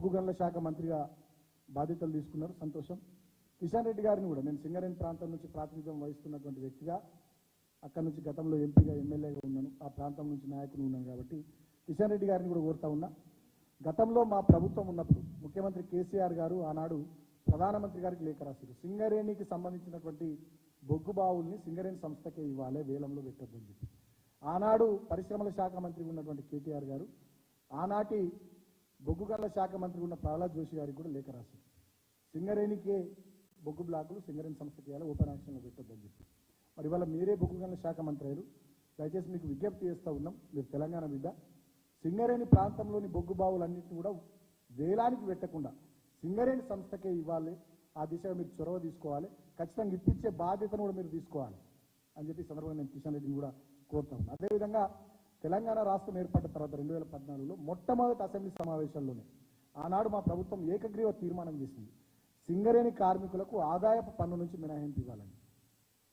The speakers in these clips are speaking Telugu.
బొగ్గు గనుల శాఖ మంత్రిగా బాధ్యతలు తీసుకున్నారు, సంతోషం. కిషన్ రెడ్డి గారిని కూడా నేను సింగరేణి ప్రాంతం నుంచి ప్రాతినిధ్యం వహిస్తున్నటువంటి వ్యక్తిగా, అక్కడి నుంచి గతంలో ఎంపీగా ఎమ్మెల్యేగా ఉన్నాను, ఆ ప్రాంతం నుంచి నాయకులు ఉన్నాను కాబట్టి కిషన్ రెడ్డి గారిని కూడా కోరుతా ఉన్నా. గతంలో మా ప్రభుత్వం ఉన్నప్పుడు ముఖ్యమంత్రి కేసీఆర్ గారు ఆనాడు ప్రధానమంత్రి గారికి లేఖ రాశారు, సింగరేణికి సంబంధించినటువంటి బొగ్గు బావుల్ని సింగరేణి సంస్థకే ఇవ్వాలి, వేలంలో పెట్టొద్దని చెప్పి. ఆనాడు పరిశ్రమల శాఖ మంత్రి ఉన్నటువంటి కేటీఆర్ గారు ఆనాటి బొగ్గు గనుల శాఖ మంత్రి ఉన్న ప్రహ్లాద్ జోషి గారికి కూడా లేఖ రాశారు, సింగరేణికే బొగ్గు బ్లాకులు సింగరేణి సంస్థకి ఇవ్వాలి, ఓపెన్ యాక్షన్లో పెట్టొద్దని చెప్పి. మరి ఇవాళ మీరే బొగ్గు గనుల శాఖ మంత్రి అయ్యారు, దయచేసి మీకు విజ్ఞప్తి చేస్తూ ఉన్నాం, మీరు తెలంగాణ బిడ్డ, సింగరేణి ప్రాంతంలోని బొగ్గు బావులన్నింటినీ కూడా వేలానికి పెట్టకుండా సింగరేణి సంస్థకే ఇవ్వాలి, ఆ దిశగా మీరు చొరవ తీసుకోవాలి, ఖచ్చితంగా ఇప్పించే బాధ్యతను కూడా మీరు తీసుకోవాలి అని చెప్పి సందర్భంగా నేను కిషన్ రెడ్డిని కూడా కోరుతా ఉన్నాను. అదేవిధంగా తెలంగాణ రాష్ట్రం ఏర్పడిన తర్వాత 2014లో మొట్టమొదటి అసెంబ్లీ సమావేశాల్లోనే ఆనాడు మా ప్రభుత్వం ఏకగ్రీవ తీర్మానం చేసింది, సింగరేణి కార్మికులకు ఆదాయపు పన్ను నుంచి మినహాయింపు ఇవ్వాలని.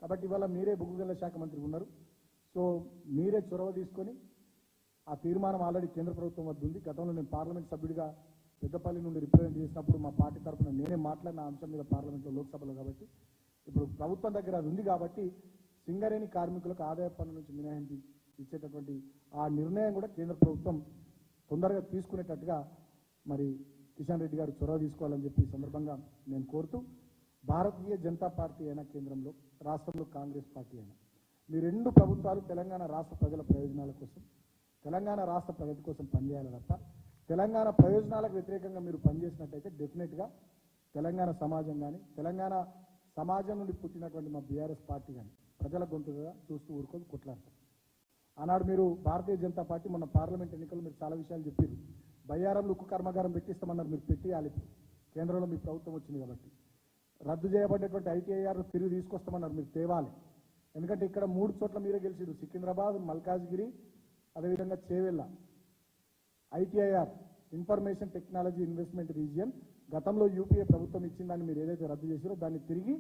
కాబట్టి ఇవాళ మీరే బొగ్గు గనుల శాఖ మంత్రి ఉన్నారు, సో మీరే చొరవ తీసుకొని ఆ తీర్మానం ఆల్రెడీ కేంద్ర ప్రభుత్వం వద్ద ఉంది. గతంలో నేను పార్లమెంట్ సభ్యుడిగా పెద్దపల్లి నుండి రిప్రజెంట్ చేసినప్పుడు మా పార్టీ తరఫున నేనే మాట్లాడిన అంశం మీద పార్లమెంట్లో, లోక్సభలో. కాబట్టి ఇప్పుడు ప్రభుత్వం దగ్గర అది ఉంది కాబట్టి సింగరేణి కార్మికులకు ఆదాయ పన్ను నుంచి మినహాయింపు ఇచ్చేటటువంటి ఆ నిర్ణయం కూడా కేంద్ర ప్రభుత్వం తొందరగా తీసుకునేటట్టుగా మరి కిషన్ రెడ్డి గారు చొరవ తీసుకోవాలని చెప్పి ఈ సందర్భంగా నేను కోరుతూ, భారతీయ జనతా పార్టీ అయినా కేంద్రంలో, రాష్ట్రంలో కాంగ్రెస్ పార్టీ అయినా, మీ రెండు ప్రభుత్వాలు తెలంగాణ రాష్ట్ర ప్రజల ప్రయోజనాల కోసం, తెలంగాణ రాష్ట్ర ప్రగతి కోసం పనిచేయాలి తప్ప తెలంగాణ ప్రయోజనాలకు వ్యతిరేకంగా మీరు పనిచేసినట్టయితే డెఫినెట్గా తెలంగాణ సమాజం కానీ, తెలంగాణ సమాజం నుండి పుట్టినటువంటి మా బీఆర్ఎస్ పార్టీ కానీ ప్రజల గొంతుగా చూస్తూ ఊరుకొని కొట్లాడతారు. ఆనాడు మీరు భారతీయ జనతా పార్టీ మొన్న పార్లమెంట్ ఎన్నికలు మీరు చాలా విషయాలు చెప్పారు, బయ్యారంలో ఉక్కు కర్మాగారం పెట్టిస్తామన్నారు, మీరు పెట్టియాలి. కేంద్రంలో మీ ప్రభుత్వం వచ్చింది కాబట్టి రద్దు చేయబడ్డటువంటి ఐటీఐఆర్ తిరిగి తీసుకొస్తామన్నారు, మీరు తేవాలి. ఎందుకంటే ఇక్కడ 3 చోట్ల మీరే గెలిచారు, సికింద్రాబాద్, మల్కాజ్గిరి, అదేవిధంగా Chevella. ITIR information technology investment region గతంలో యూపీఏ ప్రభుత్వం ఇచ్చిన దాన్ని మీరు ఏదైతే రద్దు చేసారో దాన్ని తిరిగి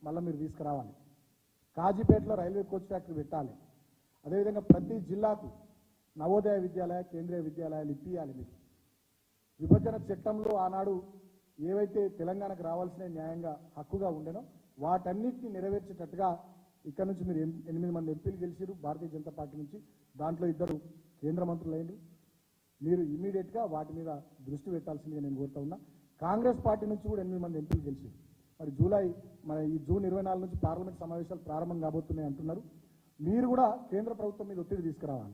మళ్ళీ మీరు తీసుకురావాలి. కాజీపేటలో రైల్వే కోచ్ ఫ్యాక్టరీ పెట్టాలి. అదేవిధంగా ప్రతి జిల్లాకు నవోదయ విద్యాలయ, కేంద్రీయ విద్యాలయాలు ఇప్పియాలి. మీరు విభజన చట్టంలో ఆనాడు ఏవైతే తెలంగాణకు రావాల్సిన న్యాయంగా హక్కుగా ఉండేనో వాటన్నిటిని నెరవేర్చేటట్టుగా ఇక్కడ నుంచి మీరు 8 మంది ఎంపీలు గెలిచారు భారతీయ జనతా పార్టీ నుంచి, దాంట్లో 2 కేంద్ర మంత్రులు అయినారు. మీరు ఇమీడియట్గా వాటి మీద దృష్టి పెట్టాల్సిందిగా నేను కోరుతా ఉన్నా. కాంగ్రెస్ పార్టీ నుంచి కూడా 8 మంది ఎంపీలు గెలిచారు. మరి ఈ జూన్ 24 నుంచి పార్లమెంట్ సమావేశాలు ప్రారంభం కాబోతున్నాయి అంటున్నారు. మీరు కూడా కేంద్ర ప్రభుత్వం మీద ఒత్తిడి తీసుకురావాలి.